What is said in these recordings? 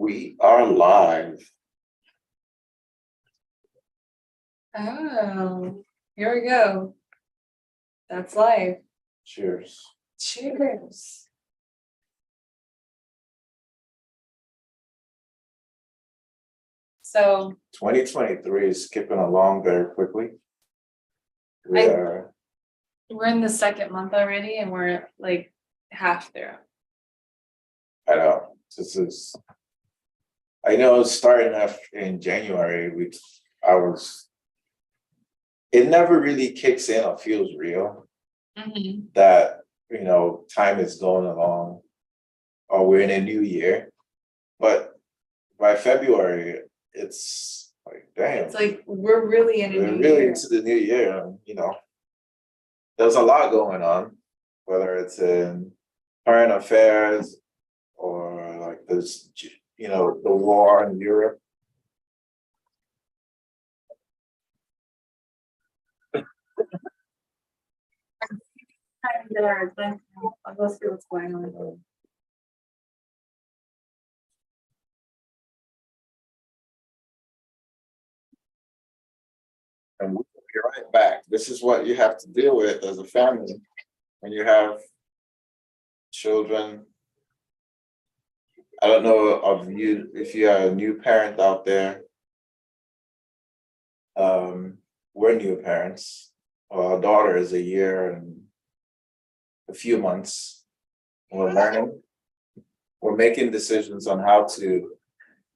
We are live. Oh, here we go. That's live. Cheers. Cheers. So 2023 is skipping along very quickly. we're in the second month already, and we're like half there. I know, I know starting off in January, it never really kicks in or feels real that, time is going along or we're in a new year. But by February, it's like, damn. It's like we're really in a We're new really year. into the new year, there's a lot going on, whether it's in current affairs or like this, the war in Europe. I'll go see what's going on. And we'll be right back. This is what you have to deal with as a family when you have children. I don't know of you, if you are a new parent out there. We're new parents. Our daughter is a year and a few months. We're learning. We're making decisions on how to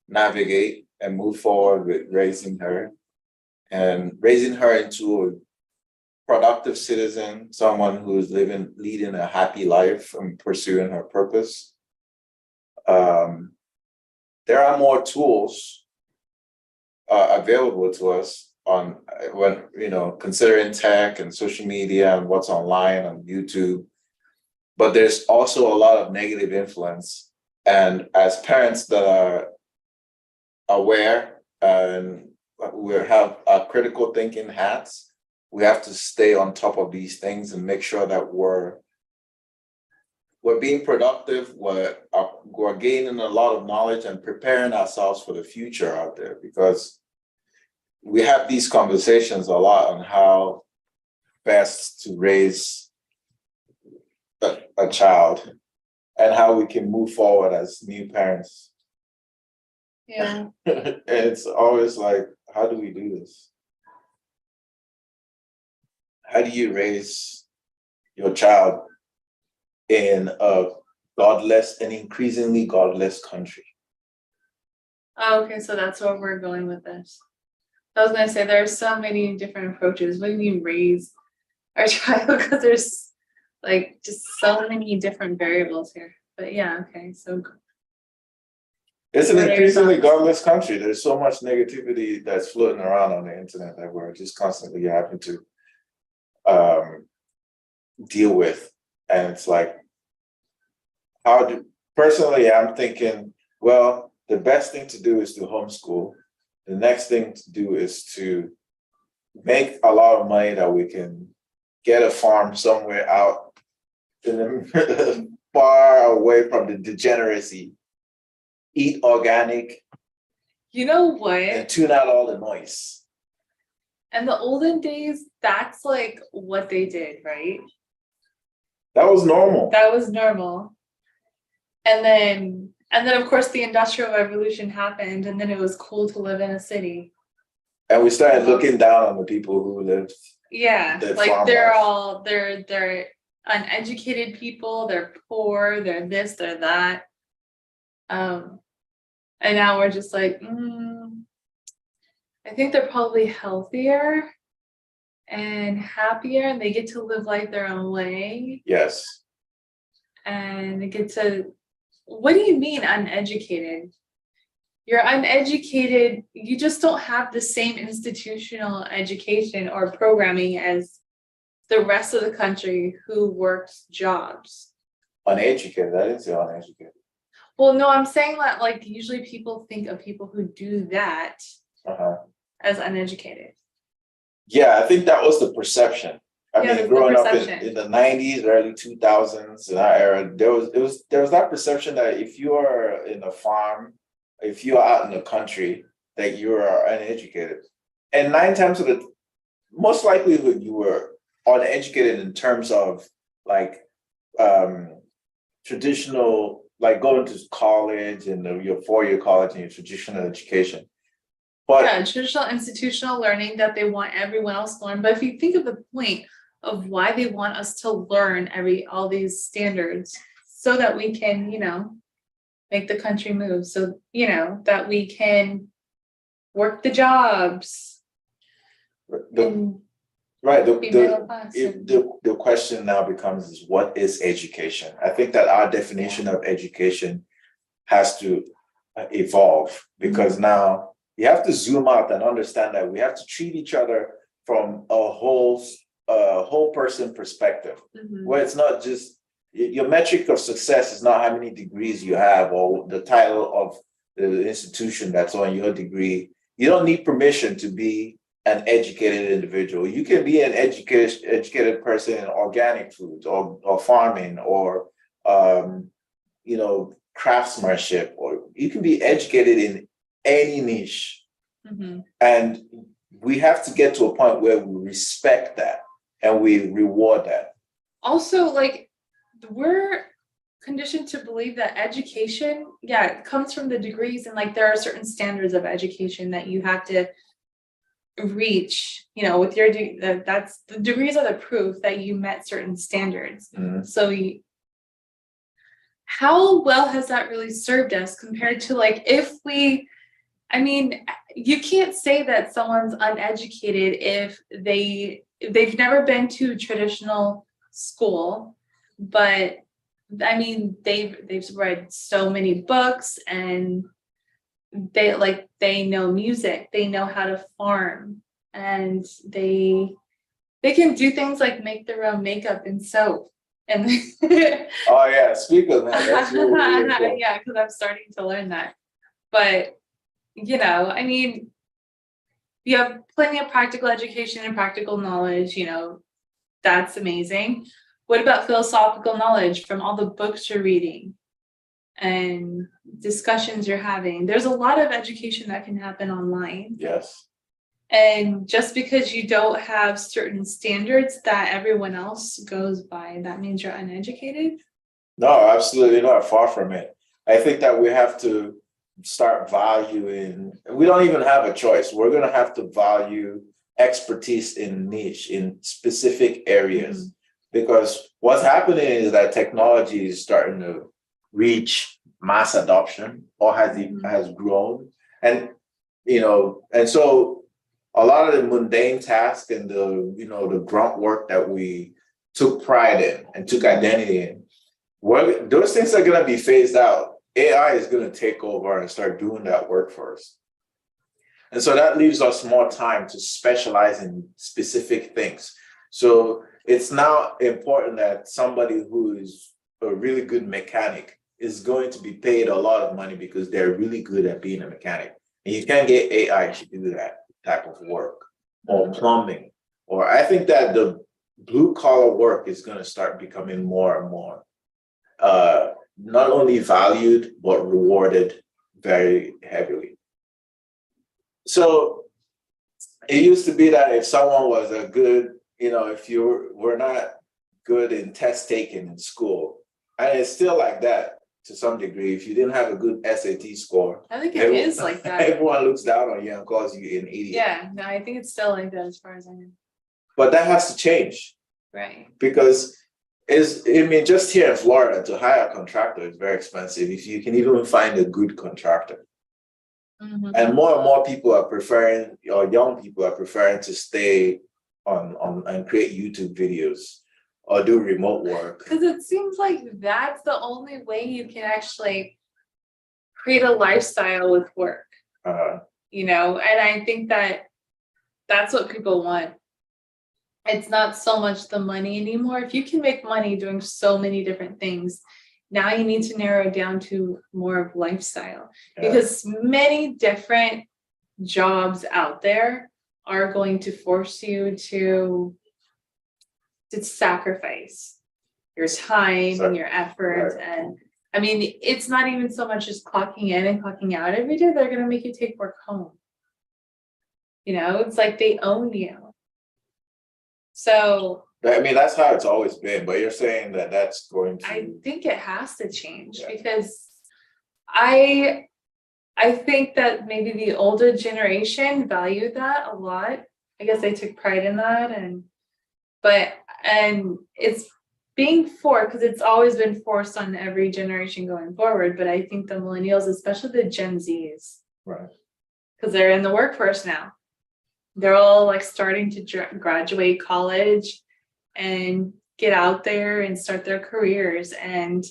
navigate and move forward with raising her into a productive citizen, someone who's leading a happy life and pursuing her purpose. There are more tools available to us considering tech and social media and what's online on YouTube. But there's also a lot of negative influence. And as parents that are aware and we have our critical thinking hats, we have to stay on top of these things and make sure that we're being productive, we're gaining a lot of knowledge and preparing ourselves for the future out there, because we have these conversations a lot on how best to raise a child and how we can move forward as new parents. Yeah. And it's always like, how do we do this? How do you raise your child in a increasingly godless country? Oh, okay, so that's where we're going with this. I was gonna say there's so many different approaches. When you raise our child, because there's like just so many different variables here. But yeah, okay, so it's an increasingly godless country. There's so much negativity that's floating around on the internet that we're just constantly having to deal with. And it's like, personally, I'm thinking, well, the best thing to do is to homeschool. The next thing to do is to make a lot of money that we can get a farm somewhere out far away from the degeneracy. Eat organic. you know what? And tune out all the noise. In the olden days, that's like what they did, right? That was normal. That was normal. And then of course the Industrial Revolution happened, and then it was cool to live in a city. And we started looking down on the people who lived. Yeah, like they're uneducated people, they're poor, they're this, they're that. And now we're just like, I think they're probably healthier and happier, and they get to live life their own way. Yes. And they get to, what do you mean uneducated? You're uneducated, you just don't have the same institutional education or programming as the rest of the country who works jobs. Uneducated, I didn't say uneducated. Well, no, I'm saying that like usually people think of people who do that as uneducated. Yeah, I think that was the perception. I mean, growing up in the 90s, early 2000s, in our era, there was that perception that if you are in a farm if you're out in the country that you are uneducated. And 9 times of the most likelihood you were uneducated in terms of like um traditional, like going to college and your 4-year college and your traditional education. But Yeah, traditional institutional learning that they want everyone else to learn. But if you think of the point of why they want us to learn all these standards, so that we can, make the country move, so that we can work the jobs the and right, be middle class. the question now becomes is what is education? I think that our definition of education has to evolve because now you have to zoom out and understand that we have to treat each other from a whole person perspective, Mhm. where it's not just your metric of success is not how many degrees you have or the title of the institution that's on your degree. You don't need permission to be an educated individual. You can be an educated person in organic foods or farming or craftsmanship, or you can be educated in any niche. Mhm. And we have to get to a point where we respect that and we reward that. Also, like, we're conditioned to believe that education, it comes from the degrees, and like there are certain standards of education that you have to reach, with your that's the degrees are the proof that you met certain standards. Mhm. So how well has that really served us compared to like you can't say that someone's uneducated if they've never been to traditional school, but they've read so many books, and they know music, they know how to farm, and they can do things like make their own makeup and soap. And Oh yeah, speak of that. That's really cool. yeah, because I'm starting to learn that. But you have plenty of practical education and practical knowledge, that's amazing. What about philosophical knowledge from all the books you're reading and discussions you're having? There's a lot of education that can happen online. Yes. And just because you don't have certain standards that everyone else goes by, that means you're uneducated? No, absolutely not. Far from it. I think that we have to start valuing, we don't even have a choice. We're going to have to value expertise in niche, in specific areas. Because what's happening is that technology is starting to reach mass adoption or has grown. And, and so a lot of the mundane tasks and the grunt work that we took pride in and took identity in, those things are going to be phased out. AI is going to take over and start doing that work for us. And so that leaves us more time to specialize in specific things. So it's now important that somebody who is a really good mechanic is going to be paid a lot of money because they're really good at being a mechanic. And you can't get AI to do that type of work, or plumbing. Or I think that the blue collar work is going to start becoming more and more not only valued, but rewarded very heavily. So it used to be that if someone was a good, if you were not good in test taking in school, and it's still like that to some degree, if you didn't have a good SAT score, I think it is like that. Everyone looks down on you and calls you an idiot. Yeah, no, I think it's still like that as far as I know. But that has to change. Right. Because just here in Florida, to hire a contractor is very expensive if you can even find a good contractor. Mm-hmm. And more people are preferring, or young people are preferring to stay on and create YouTube videos or do remote work. Because it seems like that's the only way you can actually create a lifestyle with work. And I think that's what people want. It's not so much the money anymore. If you can make money doing so many different things, now you need to narrow it down to more of lifestyle. Yeah. Because many different jobs out there are going to force you to sacrifice your time and your effort. Right. And I mean, it's not even so much as clocking in and clocking out every day, they're gonna make you take work home. It's like they own you. So I mean, that's how it's always been, but you're saying that that's going I to, think it has to change Yeah. because I I think that maybe the older generation valued that a lot. I guess they took pride in that and it's being forced because it's always been forced on every generation going forward. But I think the millennials, especially the Gen Zs, right, because they're in the workforce now, they're all like starting to graduate college and get out there and start their careers. And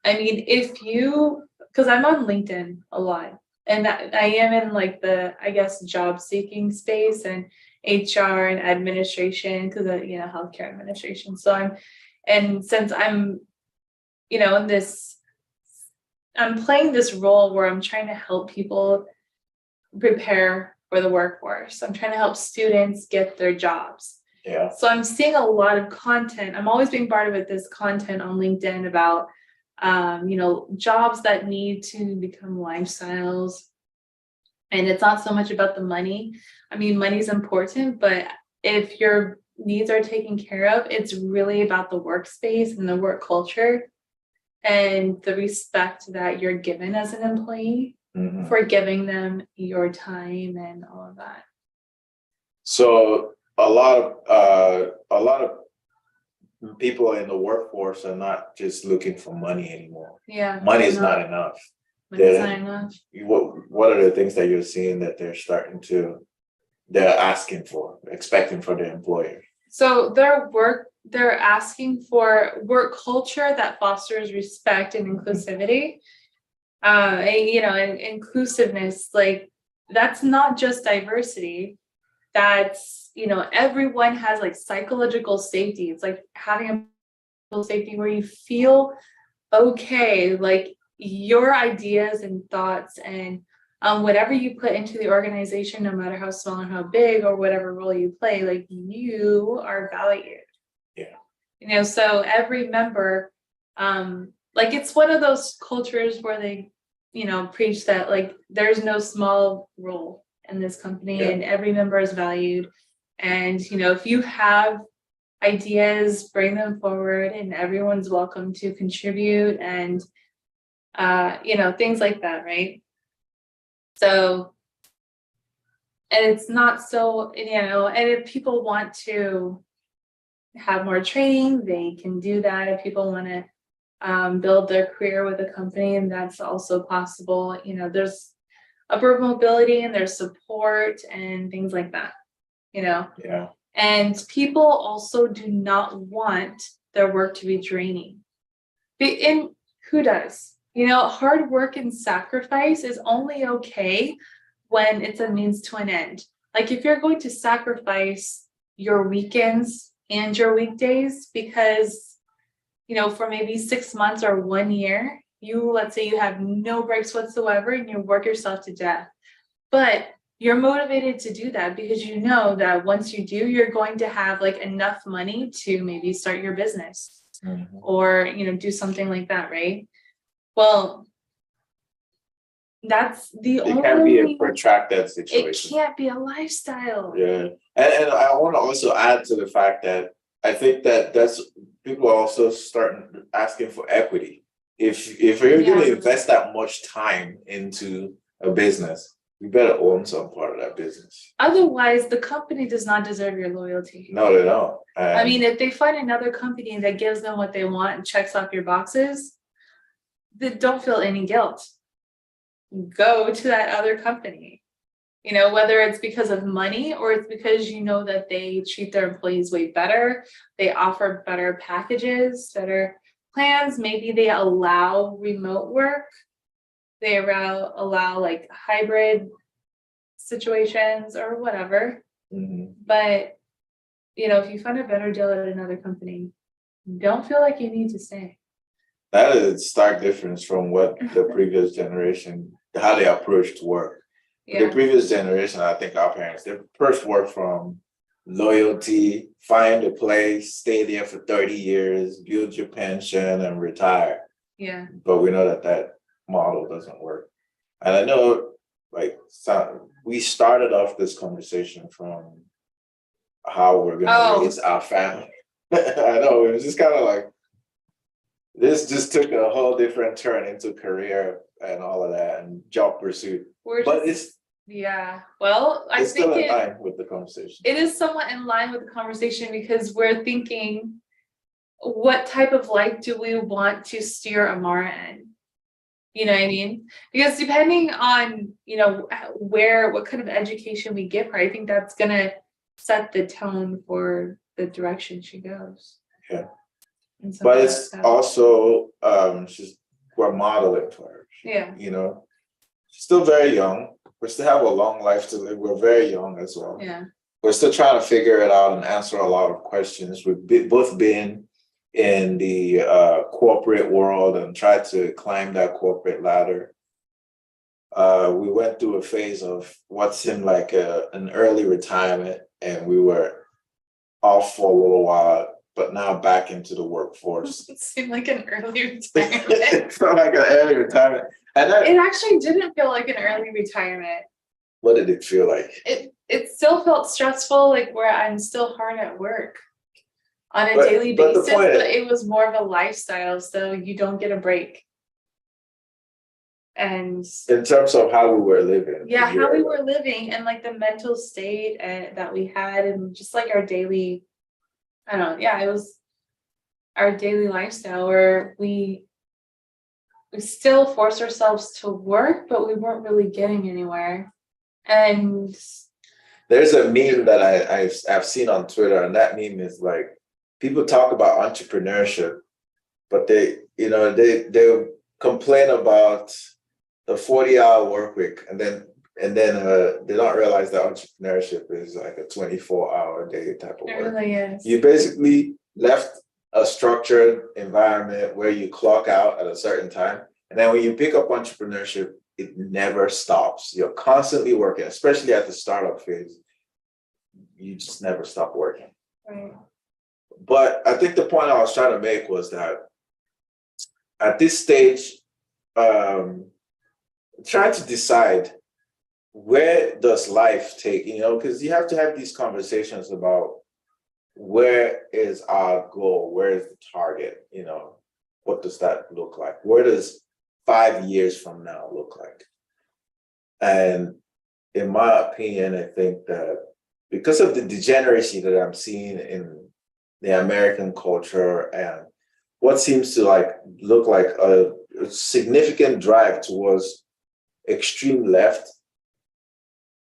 I mean, because I'm on LinkedIn a lot, and I am in like the, I guess, job seeking space and HR and administration, because healthcare administration. And since I'm, in this, I'm playing this role where I'm trying to help people prepare for the workforce. I'm trying to help students get their jobs. yeah, So I'm seeing a lot of content. I'm always being part of this content on LinkedIn about, jobs that need to become lifestyles. And it's not so much about the money. I mean, money's important, but if your needs are taken care of, it's really about the workspace and the work culture and the respect that you're given as an employee mhm. for giving them your time and all of that. So a lot of people in the workforce are not just looking for money anymore. Yeah. Money is not enough. Money's not enough. What are the things that you're seeing that they're asking for, expecting for their employer? So they're asking for work culture that fosters respect and inclusivity. And inclusiveness, like that's not just diversity. That's, everyone has like psychological safety. It's like having a safety where you feel okay, like your ideas and thoughts and whatever you put into the organization, no matter how small or how big or whatever role you play, like you are valued. Yeah. So every member, like it's one of those cultures where they, preach that like there's no small role in this company Yeah. and every member is valued. And, if you have ideas, bring them forward and everyone's welcome to contribute and, things like that, right? So, and it's not so, and if people want to have more training, they can do that. If people want to build their career with a company, and that's also possible. There's upward mobility and there's support and things like that, Yeah. And people also do not want their work to be draining. And who does? Hard work and sacrifice is only okay when it's a means to an end. Like if you're going to sacrifice your weekends and your weekdays because, for maybe 6 months or 1 year, let's say you have no breaks whatsoever and you work yourself to death. But you're motivated to do that because you know that once you do, you're going to have like enough money to maybe start your business or, do something like that, right? Well, that's the only. It can't be a protracted situation. It can't be a lifestyle. Yeah, and I want to also add to the fact that I think that's people are also starting asking for equity. If you're going to invest that much time into a business, you better own some part of that business. Otherwise, the company does not deserve your loyalty. No, they don't. I mean, if they find another company that gives them what they want and checks off your boxes, then don't feel any guilt. Go to that other company. Whether it's because of money or it's because that they treat their employees way better, they offer better packages, better plans, maybe they allow remote work, they allow like hybrid situations or whatever. But if you find a better deal at another company, don't feel like you need to stay. That is a stark difference from what the previous generation, how they approached work. The previous generation, I think our parents, they first work from loyalty, find a place, stay there for 30 years, build your pension and retire. Yeah. but we know that model doesn't work. And I know, like, we started off this conversation from how we're gonna Oh. raise our family. I know, it was just kind of like, this just took a whole different turn into career and all of that and job pursuit. But yeah. Well, I it's think still in line with the conversation. it is somewhat in line with the conversation because we're thinking, what type of life do we want to steer Amara in? You know what I mean? Because depending on, what kind of education we give her, I think that's gonna set the tone for the direction she goes. Yeah. And so But it's also, we're modeling for her. Yeah. She's still very young. We still have a long life to live. We're very young as well. Yeah. We're still trying to figure it out and answer a lot of questions. We've both been in the corporate world and tried to climb that corporate ladder. We went through a phase of what seemed like an early retirement, and we were off for a little while, but now back into the workforce. It seemed like an early retirement. It felt like an early retirement. And it actually didn't feel like an early retirement. What did it feel like? It still felt stressful, like where I'm still hard at work on a daily basis, but it was more of a lifestyle, so you don't get a break. And in terms of how we were living. Yeah, how we were living and like the mental state that we had, and just like our daily, I don't know, yeah, it was our daily lifestyle where we still forced ourselves to work, but we weren't really getting anywhere. And there's a meme that I've seen on Twitter, and that meme is like, people talk about entrepreneurship, but they complain about the 40-hour work week, and then they don't realize that entrepreneurship is like a 24-hour day type of work. It really is. You basically left a structured environment where you clock out at a certain time, and then when you pick up entrepreneurship, it never stops. You're constantly working, especially at the startup phase. You just never stop working. Right. But I think the point I was trying to make was that at this stage, trying to decide, where does life take, because you have to have these conversations about where is our goal, where is the target, what does that look like? Where does 5 years from now look like? And in my opinion, I think that because of the degeneracy that I'm seeing in the American culture and what seems to look like a significant drive towards extreme left,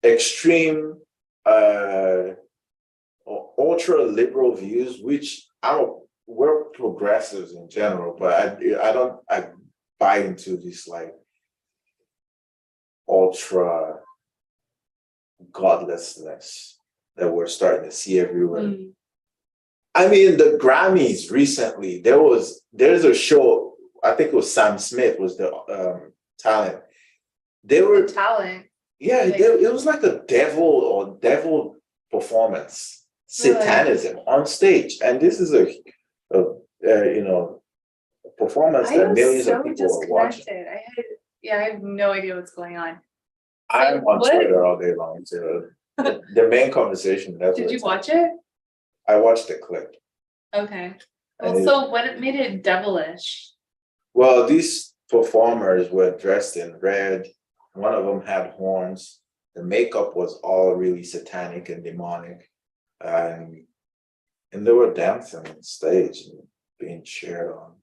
extreme ultra liberal views, which we're progressives in general, but I buy into this ultra godlessness that we're starting to see everywhere. Mm. I mean, the Grammys recently, there's a show, I think it was Sam Smith was the talent. They were the talent. Yeah, it was like a devil performance, satanism on stage, and this is a performance that millions of people are watching. I have no idea what's going on. I'm on Twitter all day long. So the main conversation. Did you watch it? I watched the clip. Okay. Well, so what made it devilish? Well, these performers were dressed in red. One of them had horns. The makeup was all really satanic and demonic. And they were dancing on stage and being cheered on.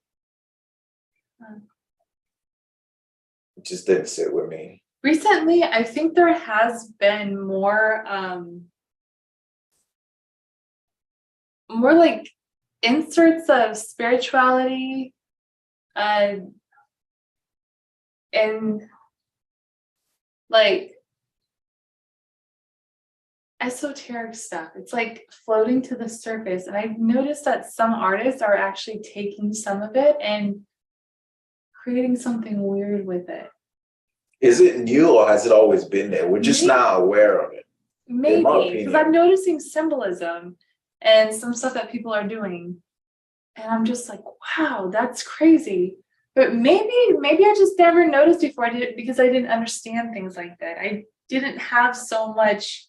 It just didn't sit with me. Recently, I think there has been more like inserts of spirituality and like esoteric stuff. It's like floating to the surface, and I've noticed that some artists are actually taking some of it and creating something weird with it. Is it new, or has it always been there? We're just now aware of it. Maybe, because I'm noticing symbolism and some stuff that people are doing, and I'm just like, wow, that's crazy. But maybe I just never noticed before. I did because I didn't understand things like that. I didn't have so much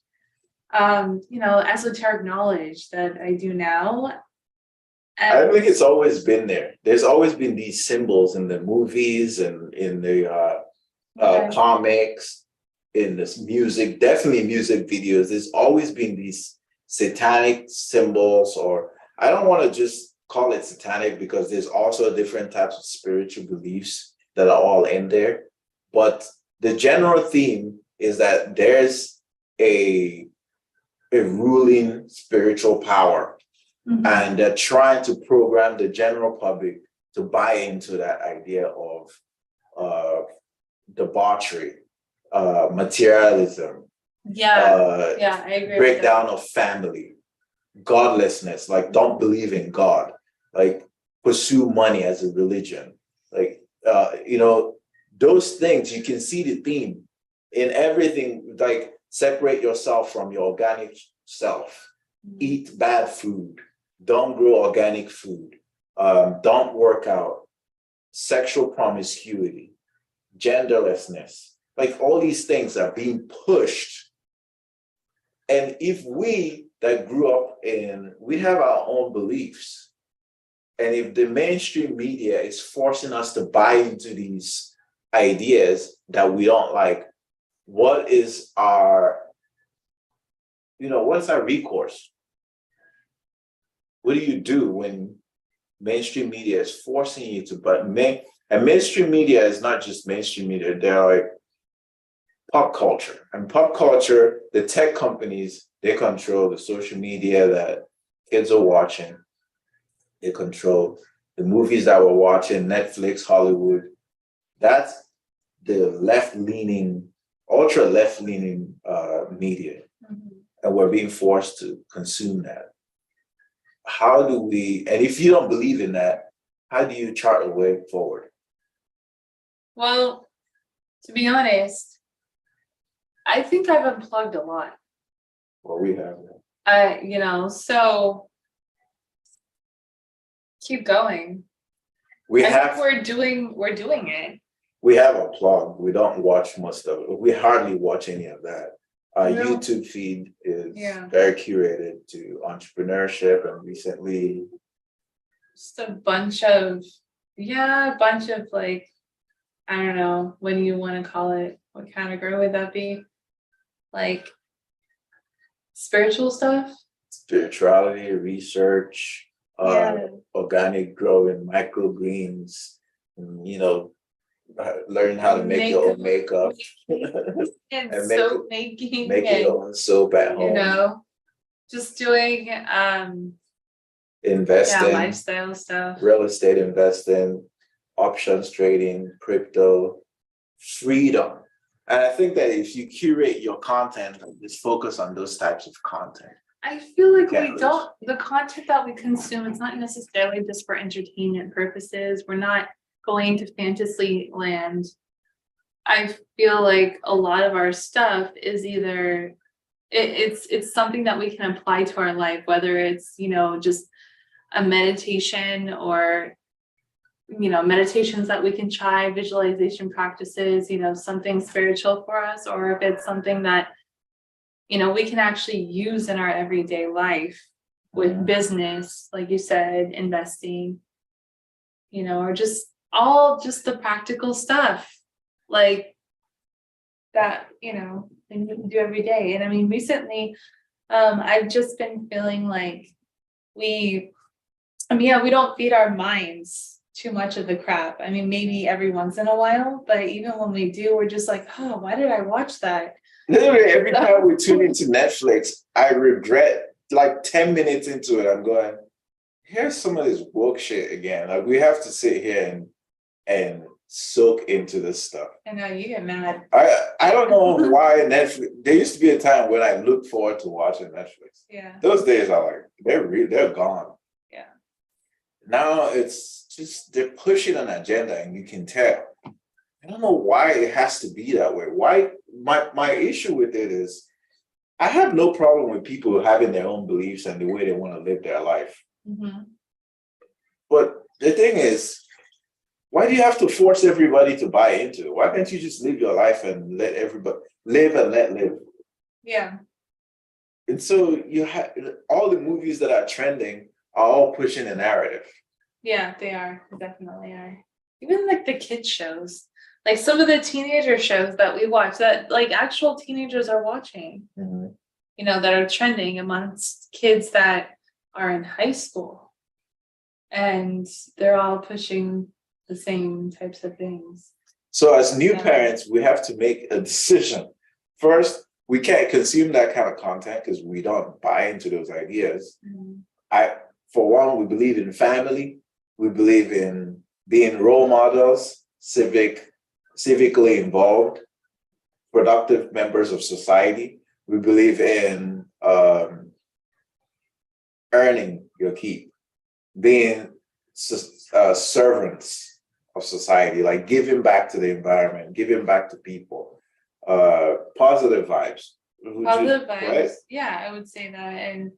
esoteric knowledge that I do now. I think it's always been there. There's always been these symbols in the movies and in the comics, in this music, definitely music videos. There's always been these satanic symbols, or I don't want to just call it satanic because there's also different types of spiritual beliefs that are all in there. But the general theme is that there's a ruling spiritual power, and they're trying to program the general public to buy into that idea of debauchery, materialism, I agree. breakdown of family, godlessness, like don't believe in God, like pursue money as a religion, like those things. You can see the theme in everything, like separate yourself from your organic self, eat bad food, don't grow organic food, don't work out, sexual promiscuity, genderlessness, like all these things are being pushed. And if we that grew up we have our own beliefs, and if the mainstream media is forcing us to buy into these ideas that we don't like, what is our, what's our recourse? What do you do when mainstream media is forcing you to buy? And mainstream media is not just mainstream media, they're like pop culture. And pop culture, the tech companies, they control the social media that kids are watching. They control the movies that we're watching, Netflix, Hollywood. That's the left-leaning, ultra left-leaning media. And we're being forced to consume that. How do we, and if you don't believe in that, how do you chart a way forward? Well, to be honest, I think I've unplugged a lot. Well, we have. So keep going. We we're doing it. We have a plug. We don't watch most of it. We hardly watch any of that. Our YouTube feed is very curated to entrepreneurship, and recently just a bunch of like, I don't know, what do you want to call it? What category would that be? Like spiritual stuff? Spirituality, research, organic growing, microgreens, learn how to make your own makeup. and soap making. Making your own soap at home. Just doing investing, lifestyle stuff. Real estate investing, options trading, crypto, freedom. And I think that if you curate your content, just focus on those types of content. I feel like the content that we consume, it's not necessarily just for entertainment purposes. We're not going to fantasy land. I feel like a lot of our stuff is either it's something that we can apply to our life, whether it's just a meditation or meditations that we can try, visualization practices, something spiritual for us, or if it's something that we can actually use in our everyday life with business, like you said, investing, or just the practical stuff like that, things we can do every day. And I mean, recently, I've just been feeling like we don't feed our minds too much of the crap. I mean, maybe every once in a while, but even when we do, we're just like, oh, why did I watch that? Literally, every time we tune into Netflix, I regret, like 10 minutes into it, I'm going, here's some of this woke shit again. Like, we have to sit here and soak into this stuff. I know, you get mad. I don't know why Netflix, there used to be a time when I looked forward to watching Netflix. Yeah. Those days are like, they're gone. Yeah. Now it's just, they're pushing an agenda and you can tell. I don't know why it has to be that way. Why? My issue with it is I have no problem with people having their own beliefs and the way they want to live their life. Mm-hmm. But the thing is, why Why do you have to force everybody to buy into it? Why can't you just live your life and let everybody live and let live? Yeah. And so you have all the movies that are trending are all pushing a narrative. Yeah, they are. They definitely are. Even like the kids shows, like some of the teenager shows that we watch that like actual teenagers are watching, you know, that are trending amongst kids that are in high school. And they're all pushing the same types of things. So as new Yeah. parents, we have to make a decision. First, we can't consume that kind of content because we don't buy into those ideas. For one, we believe in family. We believe in being role models, civically involved, productive members of society. We believe in earning your keep, being servants of society, like giving back to the environment, giving back to people, positive vibes. Positive vibes. Right? Yeah, I would say that. And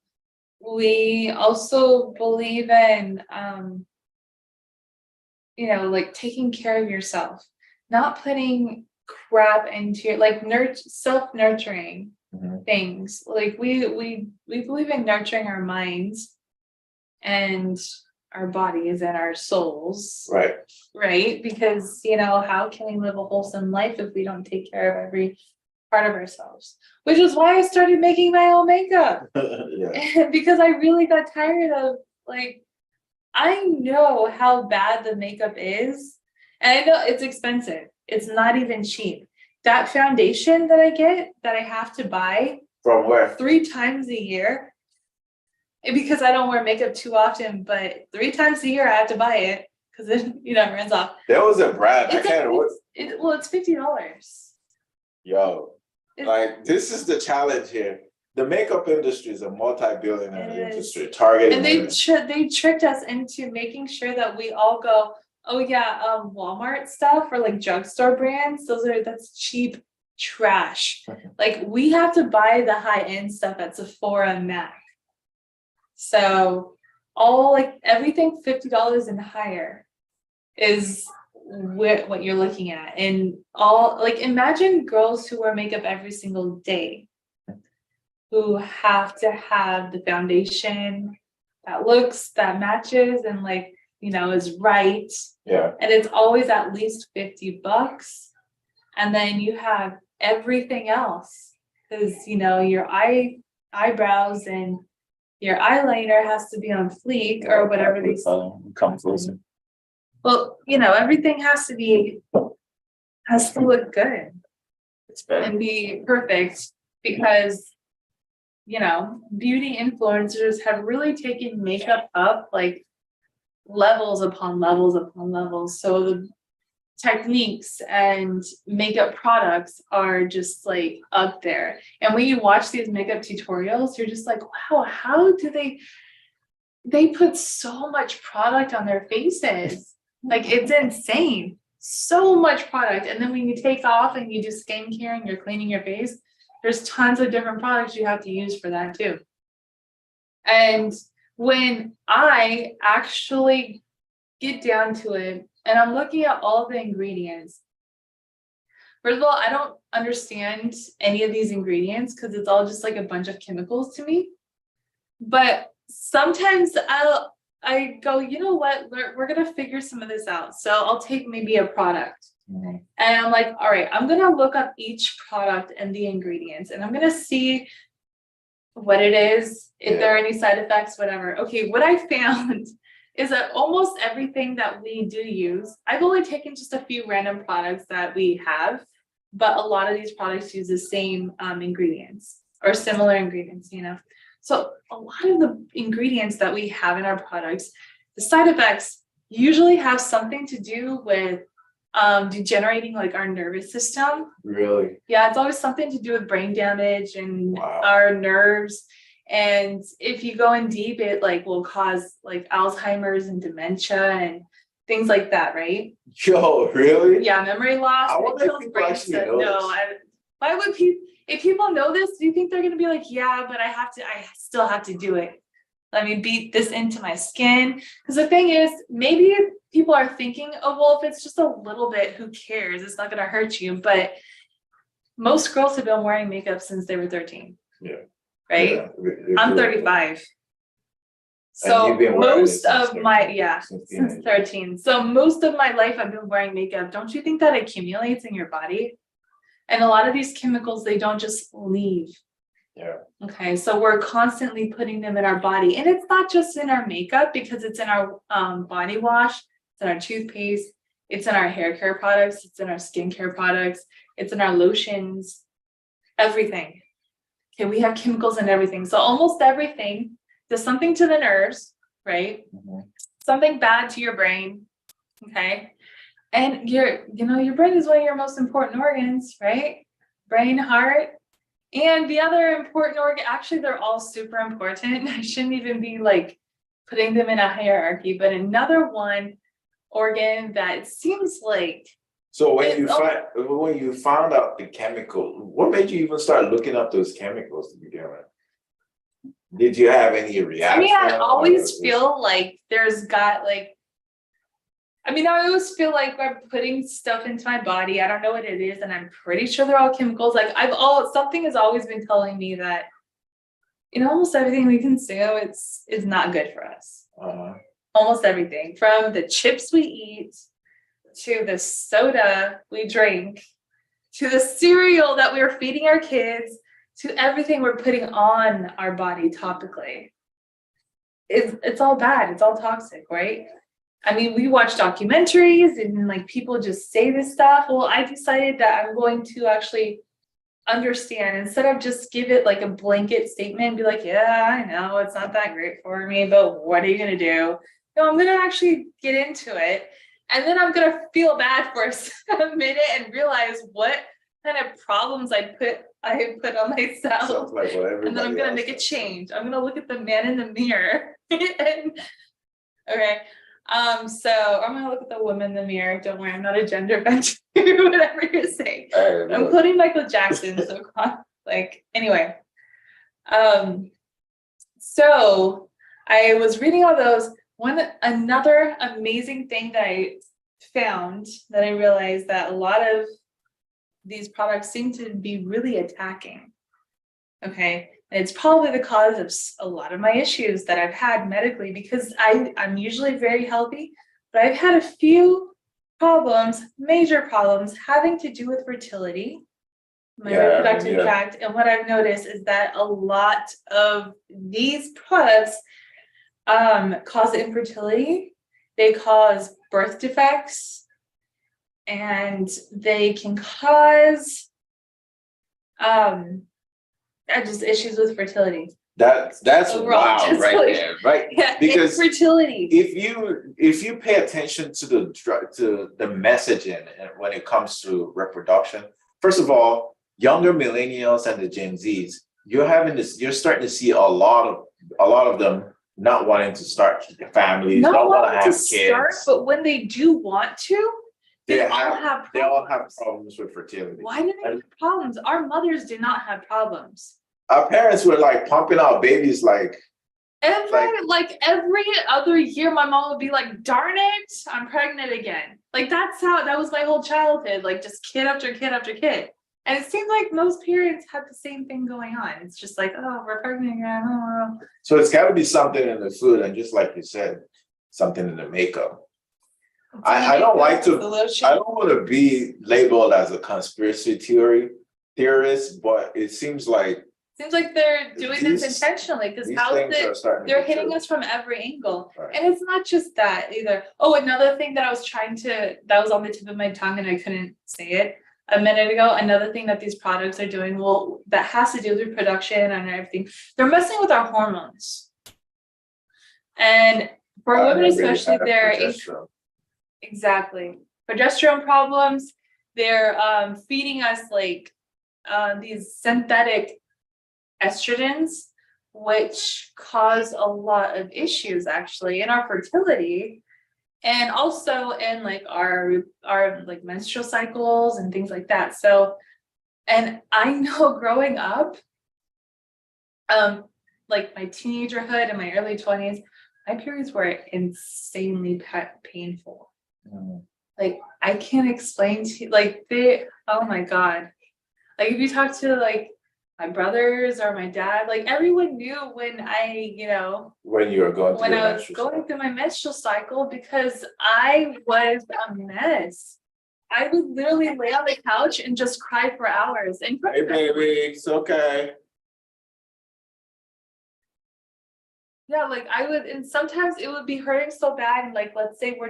we also believe in you know, like taking care of yourself, not putting crap into your like self-nurturing things. Like we believe in nurturing our minds and our bodies and our souls. Right? Because you know, how can we live a wholesome life if we don't take care of every part of ourselves? Which is why I started making my own makeup. Because I really got tired of like, I know how bad the makeup is, and I know it's expensive. It's not even cheap. That foundation that I get, that I have to buy from where? 3 times a year, because I don't wear makeup too often, but 3 times a year I have to buy it because it, you know, it runs off. There was a brand. I can't remember. Well, it's $50. Yo, like this is the challenge here. The makeup industry is a multi-billion-dollar industry. Target. And they tricked us into making sure that we all go, oh yeah, Walmart stuff or like drugstore brands. That's cheap trash. Like we have to buy the high-end stuff at Sephora and Mac. So all like everything $50 and higher is what you're looking at. And all like imagine girls who wear makeup every single day, who have to have the foundation that matches and like, you know, is right. Yeah. And it's always at least $50. And then you have everything else because, you know, your eyebrows and your eyeliner has to be on fleek or whatever they say. Come closer. Well, you know, everything has to look good. It's better. And be perfect because, you know, beauty influencers have really taken makeup up like levels upon levels upon levels. So the techniques and makeup products are just like up there. And when you watch these makeup tutorials, you're just like, wow, how do they put so much product on their faces? Like it's insane. So much product. And then when you take off and you do skincare and you're cleaning your face, there's tons of different products you have to use for that too. And when I actually get down to it and I'm looking at all the ingredients, first of all, I don't understand any of these ingredients because it's all just like a bunch of chemicals to me. But sometimes I go, you know what, we're going to figure some of this out. So I'll take maybe a product. And I'm like, all right, I'm going to look up each product and the ingredients, and I'm going to see what it is, if there are any side effects, whatever. Okay, what I found is that almost everything that we do use, I've only taken just a few random products that we have, but a lot of these products use the same ingredients or similar ingredients, you know. So a lot of the ingredients that we have in our products, the side effects usually have something to do with degenerating like our nervous system. Really? Yeah, it's always something to do with brain damage and our nerves. And if you go in deep, it like will cause like Alzheimer's and dementia and things like that, right? Yo, really? Yeah, memory loss. I wonder if people actually know this. Why would people? If people know this, do you think they're gonna be like, yeah, but I still have to do it? Let me beat this into my skin. Because the thing is, maybe people are thinking, oh, well, if it's just a little bit, who cares? It's not going to hurt you. But most girls have been wearing makeup since they were 13. Yeah. Right? Yeah. I'm 35. And So you've been wearing it most since of 13, my, since since teenage. 13. So most of my life I've been wearing makeup. Don't you think that accumulates in your body? And a lot of these chemicals, they don't just leave. Yeah. Okay, so we're constantly putting them in our body. And it's not just in our makeup, because it's in our body wash, it's in our toothpaste, it's in our hair care products, it's in our skincare products, it's in our lotions, everything. Okay, we have chemicals in everything. So almost everything does something to the nerves, right? Mhm. Something bad to your brain. Okay. And your brain is one of your most important organs, right? Brain, heart. And the other important organ, actually, they're all super important. I shouldn't even be like putting them in a hierarchy, but another organ that it seems like. So when you found out the chemical, what made you even start looking up those chemicals to begin with? Did you have any reaction? I always feel like I always feel like I'm putting stuff into my body. I don't know what it is, and I'm pretty sure they're all chemicals. Like something has always been telling me that, almost everything we consume, is not good for us. Almost everything, from the chips we eat, to the soda we drink, to the cereal that we're feeding our kids, to everything we're putting on our body topically. It's all bad. It's all toxic, right? I mean, we watch documentaries and like people just say this stuff. Well, I decided that I'm going to actually understand, instead of just give it like a blanket statement and be like, yeah, I know it's not that great for me, but what are you going to do? No, I'm going to actually get into it. And then I'm going to feel bad for a minute and realize what kind of problems I put on myself. Like and then I'm going to make a change. I'm going to look at the man in the mirror. Okay. So I'm gonna look at the woman in the mirror. Don't worry, I'm not a gender bender, whatever you're saying. I'm quoting Michael Jackson, so anyway. So I was reading all those. Another amazing thing that I found, that I realized that a lot of these products seem to be really attacking. Okay. And it's probably the cause of a lot of my issues that I've had medically, because I'm usually very healthy, but I've had a few problems, major problems, having to do with fertility, my reproductive tract. And what I've noticed is that a lot of these products cause infertility, they cause birth defects, and they can cause just issues with fertility. That's wow right there, right? Yeah, because fertility. If you pay attention to the messaging when it comes to reproduction, first of all, younger millennials and the Gen Zs, you're starting to see a lot of them not wanting to start families, don't want to have kids. But when they do want to, they all have problems with fertility. Why do they have problems? Our mothers did not have problems. Our parents were like pumping out babies like every other year. My mom would be like, darn it, I'm pregnant again. Like that was my whole childhood, like just kid after kid after kid. And it seemed like most parents had the same thing going on. It's just like, oh, we're pregnant again. Oh. So it's got to be something in the food, and just like you said, something in the makeup. I don't want to be labeled as a conspiracy theorist, but it seems like they're doing this intentionally, because they're hitting us from every angle. Right. And it's not just that either. Oh, another thing that that was on the tip of my tongue and I couldn't say it a minute ago. Another thing that these products are doing, that has to do with reproduction and everything. They're messing with our hormones. And for women especially, exactly. Progesterone problems. They're feeding us these synthetic estrogens, which cause a lot of issues actually in our fertility, and also in our menstrual cycles and things like that. So, and I know growing up, like my teenagerhood and my early 20s, my periods were insanely painful. Like I can't explain to you, like oh my God. Like if you talk to like my brothers or my dad, like everyone knew when when you were going through when your I was menstrual going cycle. through my menstrual cycle because I was a mess. I would literally lay on the couch and just cry for hours. And Hey baby, it's okay. yeah, like I would, and sometimes it would be hurting so bad. Like, let's say we're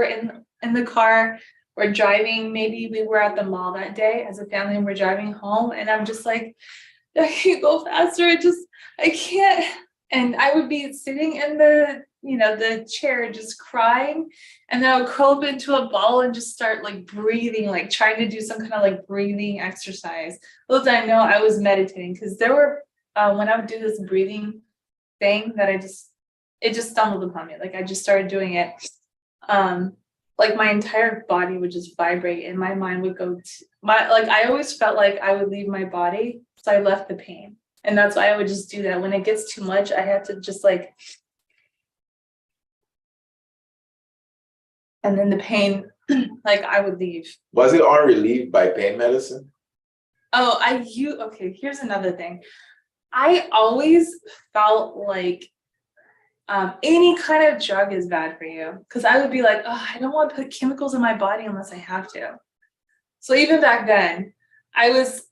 in the car, we're driving. Maybe we were at the mall that day as a family, and we're driving home, and I'm just like, I can't go faster. I can't. And I would be sitting in the chair just crying, and then I would curl up into a ball and just start like breathing, like trying to do some kind of like breathing exercise. Little did I know I was meditating, because there were when I would do this breathing thing that it just stumbled upon me. Like I just started doing it. Like my entire body would just vibrate and my mind would go to like I always felt like I would leave my body. So I left the pain. And that's why I would just do that. When it gets too much, I have to just like, and then the pain, like I would leave. Was it unrelieved by pain medicine? Oh, okay, here's another thing. I always felt like any kind of drug is bad for you, because I would be like, oh, I don't want to put chemicals in my body unless I have to. So even back then, I was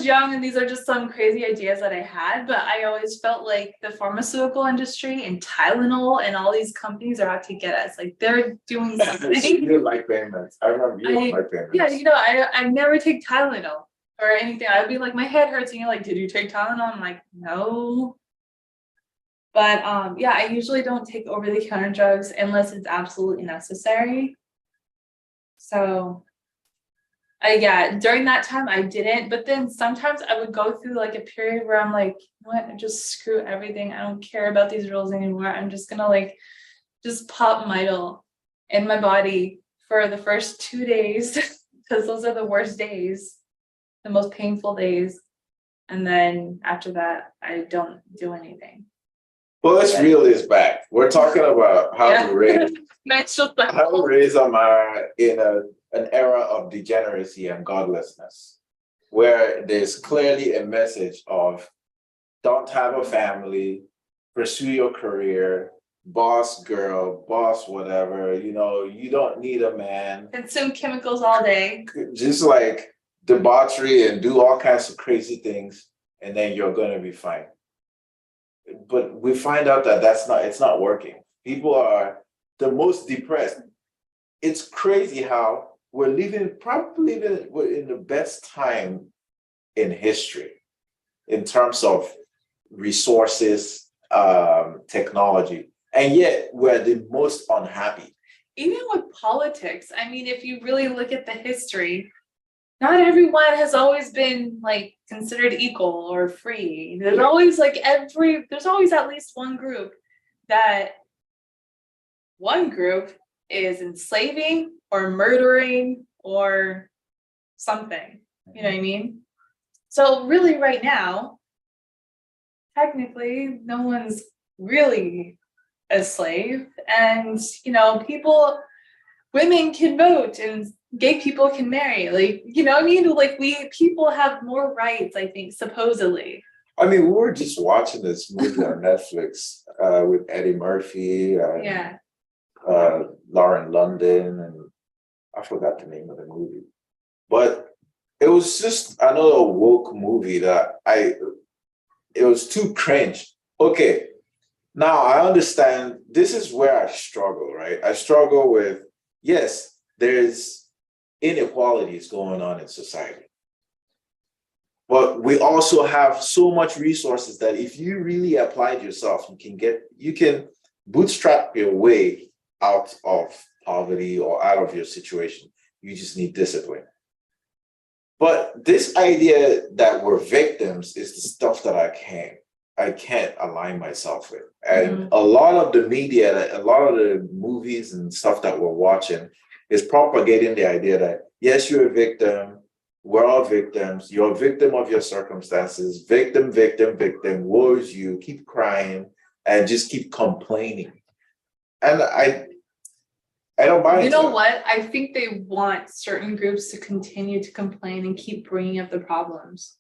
young, and these are just some crazy ideas that I had, but I always felt like the pharmaceutical industry and Tylenol and all these companies are out to get us. Like they're doing something. You didn't like pain meds. I remember you didn't like pain meds. Yeah, I never take Tylenol or anything. I'd be like, my head hurts, and you're like, did you take Tylenol? I'm like, no. But yeah, I usually don't take over-the-counter drugs unless it's absolutely necessary. So yeah, during that time I didn't, but then sometimes I would go through like a period where I'm like, you know what, just screw everything. I don't care about these rules anymore. I'm just gonna like just pop Midol in my body for the first 2 days, because those are the worst days, the most painful days. And then after that, I don't do anything. Well, let's reel this back. We're talking about how to raise menstrual how to cycle. raise Amara in an era of degeneracy and godlessness, where there's clearly a message of don't have a family, pursue your career, boss girl, boss whatever, you don't need a man. Consume chemicals all day. Just like debauchery and do all kinds of crazy things, and then you're gonna be fine. But we find out that it's not working. People are the most depressed. It's crazy how we're probably in the best time in history in terms of resources, technology, and yet we're the most unhappy. Even with politics, I mean, if you really look at the history, not everyone has always been like considered equal or free. There's always at least one group is enslaving or murdering or something. You know what I mean? So really right now, technically, no one's really a slave. And, women can vote and gay people can marry. Like, you know what I mean? Like people have more rights, I think, supposedly. I mean, we were just watching this movie on Netflix with Eddie Murphy and Lauren London, and I forgot the name of the movie. But it was just another woke movie that it was too cringe. Okay, now I understand this is where I struggle, right? I struggle with, yes, there's inequalities going on in society. But we also have so much resources that if you really applied yourself, you can bootstrap your way out of poverty or out of your situation. You just need discipline. But this idea that we're victims is the stuff that I can't align myself with. And a lot of the media, a lot of the movies and stuff that we're watching is propagating the idea that, yes, you're a victim, We're all victims. You're a victim of your circumstances. Victim, victim, victim. Woe is you. Keep crying and just keep complaining. And I don't buy You into know it. what? I think they want certain groups to continue to complain and keep bringing up the problems.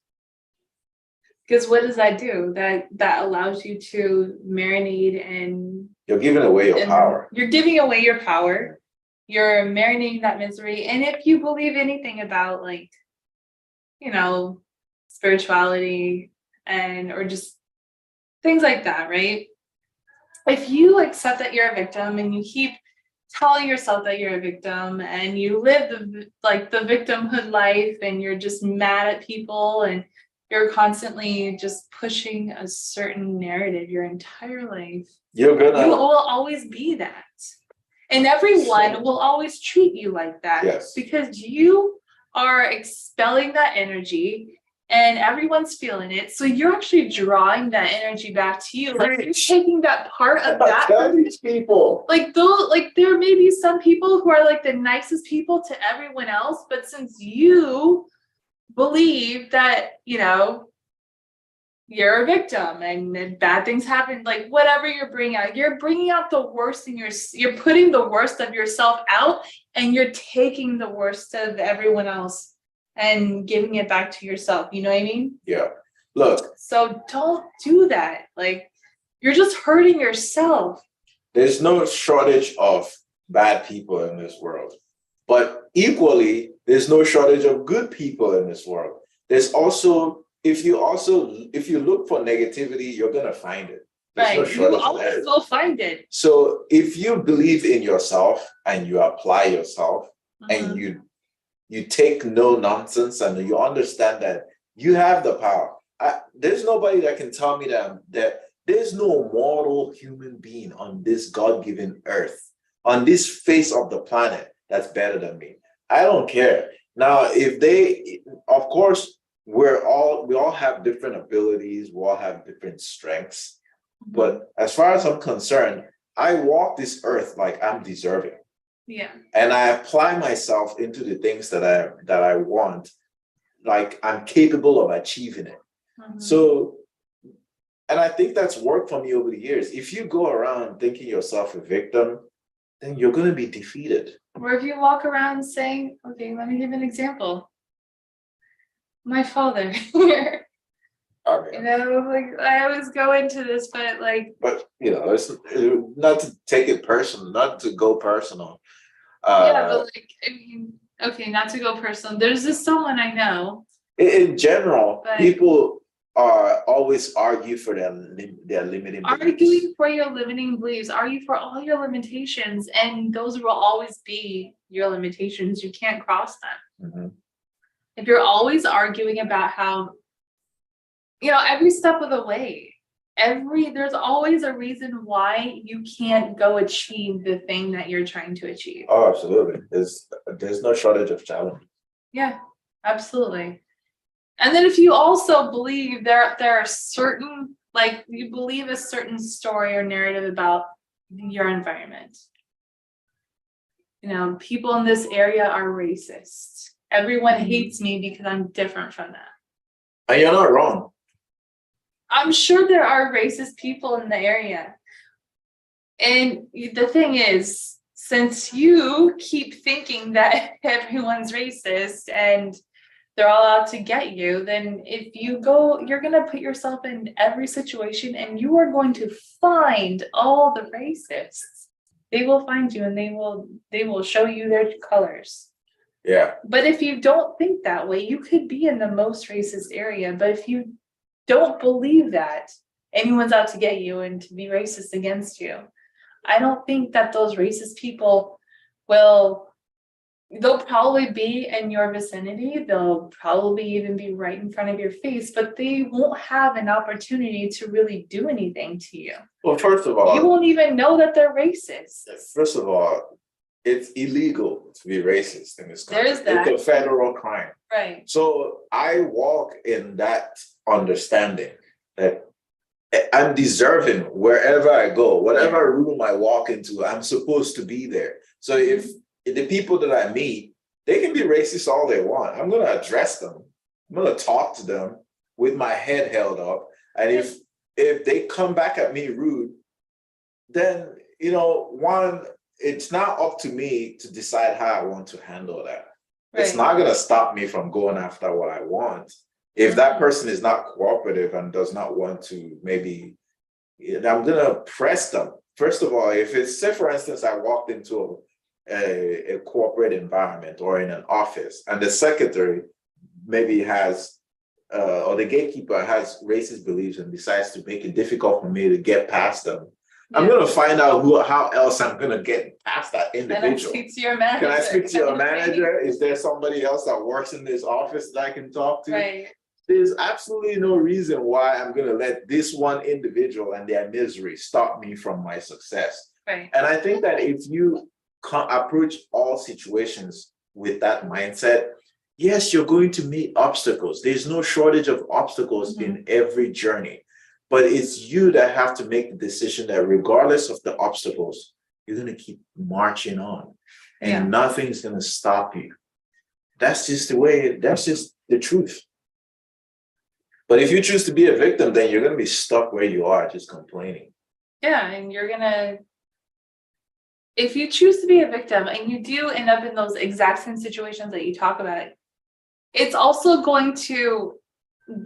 Because what does that do? That allows you to marinate and You're giving away your and power. you're giving away your power. You're marinating that misery. And if you believe anything about like, you know, spirituality and or just things like that, right? If you accept that you're a victim and you keep telling yourself that you're a victim and you live the victimhood life and you're just mad at people and you're constantly just pushing a certain narrative your entire life, You're you gonna, will always be that. And everyone will always treat you like that. Yes. Because you are expelling that energy and everyone's feeling it. So you're actually drawing that energy back to you. Like you're Preach. taking that part of that. tell these people. Like though, like there may be some people who are like the nicest people to everyone else, but since you believe that, you know, you're a victim and bad things happen, like whatever you're bringing out the worst in you're putting the worst of yourself out and you're taking the worst of everyone else and giving it back to yourself. You know what I mean? Yeah. Look, So don't do that. Like you're just hurting yourself. there's no shortage of bad people in this world, but equally, there's no shortage of good people in this world. There's also, if you look for negativity, you're gonna find it. There's no Right. You shortage of always that. will find it. So if you believe in yourself and you apply yourself and you take no nonsense and you understand that you have the power. There's nobody that can tell me that there's no mortal human being on this God-given earth, on this face of the planet, that's better than me. I don't care. Now, of course, we all have different abilities, we all have different strengths. But as far as I'm concerned, I walk this earth like I'm deserving. Yeah. And I apply myself into the things that I want, like I'm capable of achieving it. So, and I think that's worked for me over the years. If you go around thinking yourself a victim, then you're going to be defeated. Or if you walk around saying, okay, let me give an example. My father. You know, like I always go into this, but you know, it's not to take it personal, not to go personal. Yeah, but like, I mean, okay, not to go personal. There's this someone I know. In general, But people are always argue for their limiting beliefs. arguing for your limiting beliefs, argue for all your limitations, and those will always be your limitations. You can't cross them. If you're always arguing about how, you know, every step of the way, there's always a reason why you can't go achieve the thing that you're trying to achieve. Oh, absolutely. There's no shortage of challenge. Yeah, absolutely. And then if you also believe there are certain, like you believe a certain story or narrative about your environment. You know, people in this area are racist. Everyone hates me because I'm different from them. And you're not wrong. I'm sure there are racist people in the area. And the thing is, since you keep thinking that everyone's racist and they're all out to get you, then if you go, you're going to put yourself in every situation and you are going to find all the racists. They will find you and they will show you their colors. Yeah. But if you don't think that way, you could be in the most racist area. But if you don't believe that anyone's out to get you and to be racist against you, I don't think that those racist people they'll probably be in your vicinity. They'll probably even be right in front of your face, but they won't have an opportunity to really do anything to you. Well, first of all, you won't even know that they're racist. First of all, it's illegal to be racist in this country. There's that. It's a federal crime. Right. So I walk in that understanding that I'm deserving wherever I go, whatever room I walk into, I'm supposed to be there. So if the people that I meet, They can be racist all they want. I'm going to address them. I'm going to talk to them with my head held up. And if they come back at me rude, then, one, it's not up to me to decide how I want to handle that. It's not going to stop me from going after what I want. If that person is not cooperative and does not want to, maybe I'm going to press them. First of all, if it's, say, for instance, I walked into a corporate environment or in an office, and the secretary maybe has, or the gatekeeper has racist beliefs and decides to make it difficult for me to get past them, I'm going to find out how else I'm going to get past that individual. Can I speak to your manager? Can I speak to your manager? Is there somebody else that works in this office that I can talk to? Right. There's absolutely no reason why I'm going to let this one individual and their misery stop me from my success. Right. And I think that if you approach all situations with that mindset, yes, you're going to meet obstacles. There's no shortage of obstacles in every journey. But it's you that have to make the decision that regardless of the obstacles, you're going to keep marching on and nothing's going to stop you. That's just the truth. But if you choose to be a victim, then you're going to be stuck where you are, just complaining. Yeah, and if you choose to be a victim and you do end up in those exact same situations that you talk about, it's also going to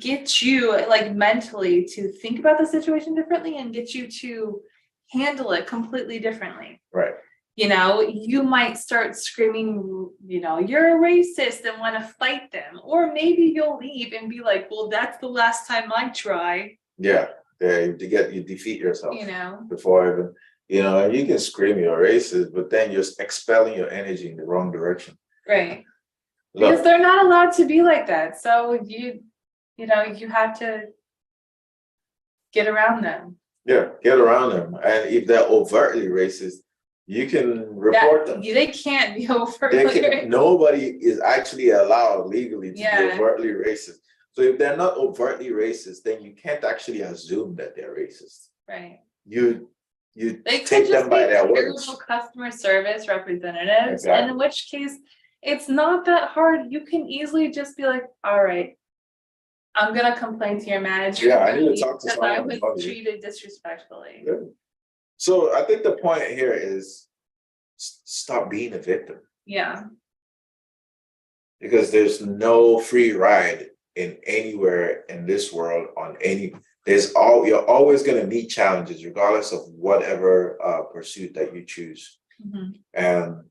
get you like mentally to think about the situation differently and get you to handle it completely differently. Right. You might start screaming, you're a racist and want to fight them. Or maybe you'll leave and be like, well, that's the last time I try. Yeah. You defeat yourself. Before even, and you can scream you're racist, but then you're expelling your energy in the wrong direction. Right. Because they're not allowed to be like that. So you have to get around them. Yeah, get around them. And if they're overtly racist, you can report them. They can't be overtly racist. Nobody is actually allowed legally to be overtly racist. So if they're not overtly racist, then you can't actually assume that they're racist. Right. You take them by their words. Customer service representatives, and in which case it's not that hard. You can easily just be like, all right, I'm gonna complain to your manager. Yeah, I need to talk to someone I was treated disrespectfully. Yeah. So I think the point here is stop being a victim. Yeah. Because there's no free ride in anywhere in this world you're always going to meet challenges regardless of whatever pursuit that you choose. And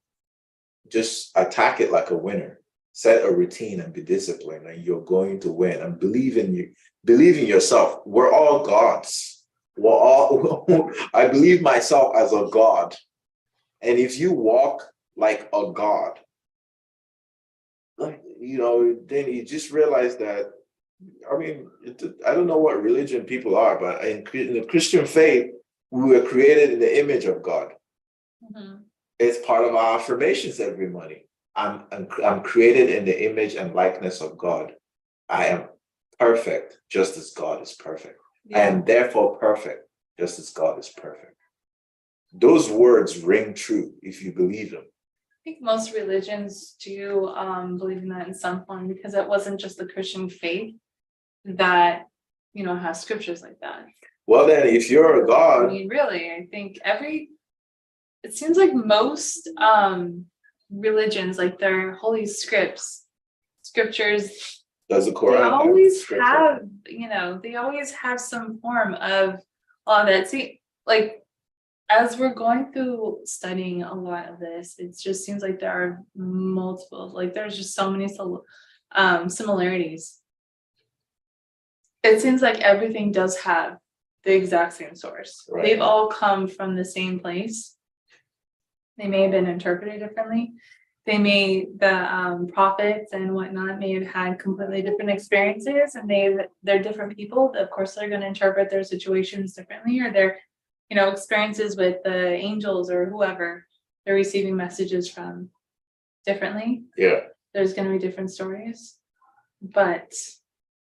just attack it like a winner. Set a routine and be disciplined, and you're going to win. And believe in yourself. We're all gods. I believe myself as a god. And if you walk like a god, then you just realize that, I don't know what religion people are, but in the Christian faith, we were created in the image of God. It's part of our affirmations every morning. I'm created in the image and likeness of God. I am perfect, just as God is perfect. Yeah. I am therefore perfect, just as God is perfect. Those words ring true if you believe them. I think most religions do believe in that in some form, because it wasn't just the Christian faith that has scriptures like that. Well, then, if you're a God, really, I think it seems like most religions, like their holy scriptures, does the Quran they always have some form of all that. See, like, as we're going through studying a lot of this, it just seems like there are multiple, like there's just so many similarities. It seems like everything does have the exact same source. Right. They've all come from the same place. They may have been interpreted differently. The prophets and whatnot may have had completely different experiences, and they're different people. Of course, they're going to interpret their situations differently, or their experiences with the angels or whoever they're receiving messages from differently. Yeah. There's going to be different stories, but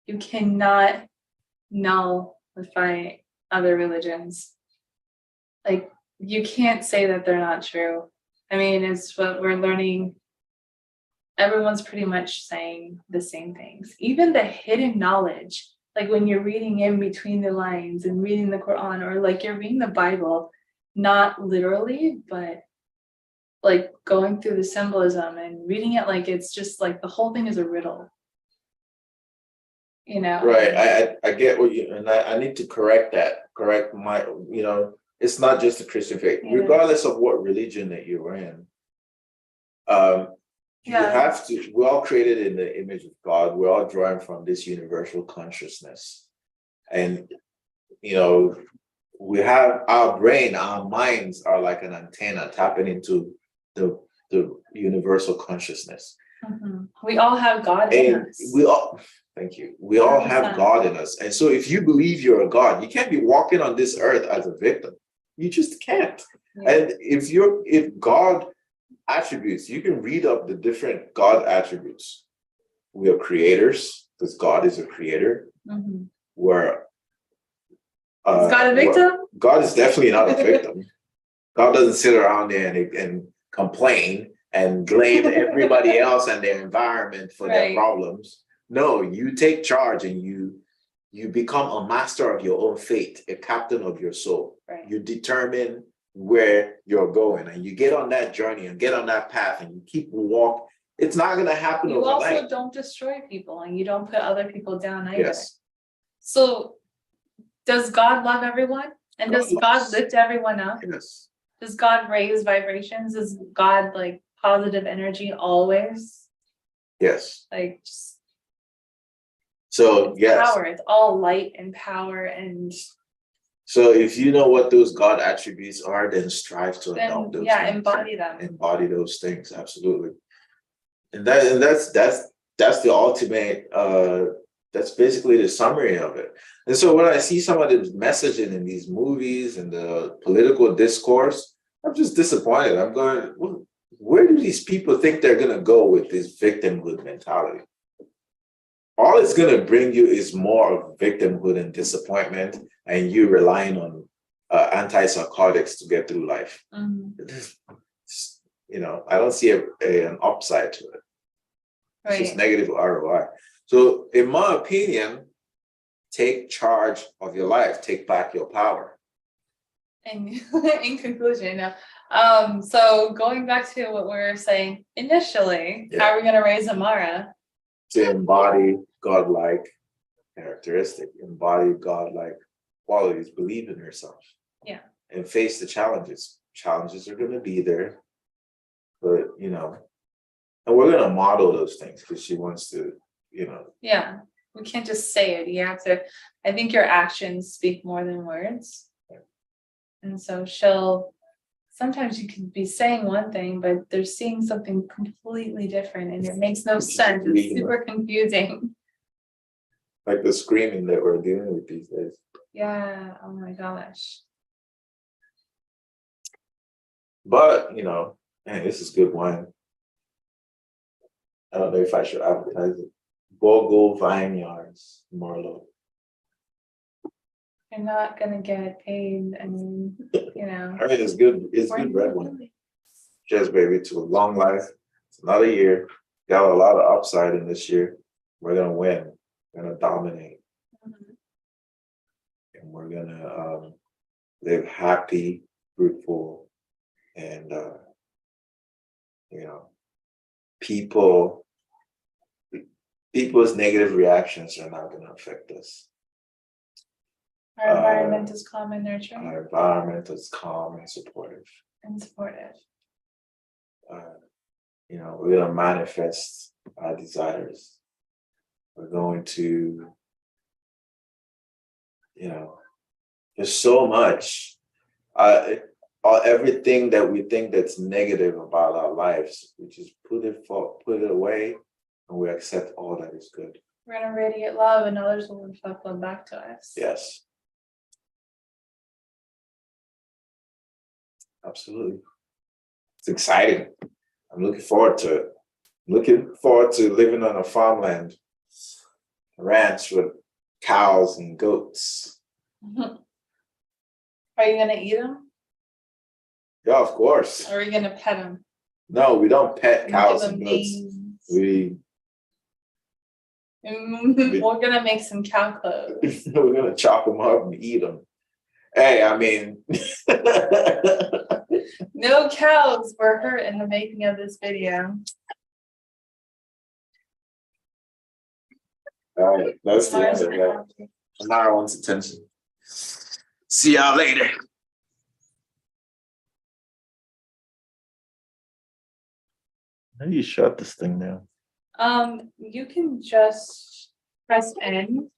you cannot nullify other religions. Like, you can't say that they're not true. It's what we're learning everyone's pretty much saying the same things. Even the hidden knowledge, like when you're reading in between the lines and reading the Quran, or like you're reading the Bible, not literally, but like going through the symbolism and reading it like it's just like the whole thing is a riddle. Right, I get what you, and I need to correct my, it's not just the Christian faith, Yeah. regardless of what religion that you're in. You Yeah. have to, we're all created in the image of God, we're all drawing from this universal consciousness. And, we have our brain, our minds are like an antenna tapping into the universal consciousness. We all have God in And us. thank you. We all have 100%. God in us. And so if you believe you're a God, you can't be walking on this earth as a victim. You just can't. Yeah. And if God attributes, you can read up the different God attributes. We are creators, because God is a creator. We're Is God a victim? God is definitely not a victim. God doesn't sit around there and complain and blame everybody else and their environment for their problems. No, you take charge and you become a master of your own fate, a captain of your soul. Right. You determine where you're going and you get on that journey and get on that path and you keep walk. It's not going to happen You overnight. also don't destroy people and you don't put other people down either. Yes. So does God love everyone? And does God lift everyone up? Yes. Does God raise vibrations? Is God like positive energy always? Yes. Like just so yes. Power. It's all light and power. And so if you know what those God attributes are, then strive to adopt those things. Embody them. Embody those things, absolutely. And that's the ultimate that's basically the summary of it. And so when I see some of the messaging in these movies and the political discourse, I'm just disappointed. I'm going, well, where do these people think they're going to go with this victimhood mentality? All it's going to bring you is more of victimhood and disappointment, and you relying on antipsychotics to get through life. I don't see an upside to it. It's just negative ROI. So in my opinion, take charge of your life, take back your power. And in conclusion, so going back to what we were saying initially, how are we going to raise Amara? To embody godlike characteristic, embody godlike qualities, believe in yourself. Yeah. And face the challenges. Challenges are going to be there, but and we're going to model those things because she wants to, Yeah, we can't just say it. You have to, I think your actions speak more than words. And so sometimes you can be saying one thing, but they're seeing something completely different and it makes no sense. It's super confusing. Like the screaming that we're dealing with these days. Yeah, oh my gosh. But, man, this is good wine. I don't know if I should advertise it. Bogle Vineyards, Merlot. You're not gonna get paid, and I mean, it's good. It's good red wine. Cheers, baby, to a long life. It's another year. Got a lot of upside in this year. We're gonna win. We're gonna dominate, and we're gonna live happy, fruitful, and people's negative reactions are not gonna affect us. Our environment is calm and nurturing. Our environment is calm and supportive. We're going to manifest our desires. We're going to, there's so much. Everything that we think that's negative about our lives, we just put it away, and we accept all that is good. We're going to radiate love, and others will reflect love back to us. Yes. Absolutely. It's exciting. I'm looking forward to it. Looking forward to living on a farmland, a ranch with cows and goats. Are you going to eat them? Yeah, of course. Or are you going to pet them? No, we don't pet cows and goats. Names. We We're gonna make some cow clothes. we're gonna chop them up and eat them. Hey, I mean. No cows were hurt in the making of this video. All right, that's the end of that. Now wants attention. See y'all later. How do you shut this thing down? You can just press N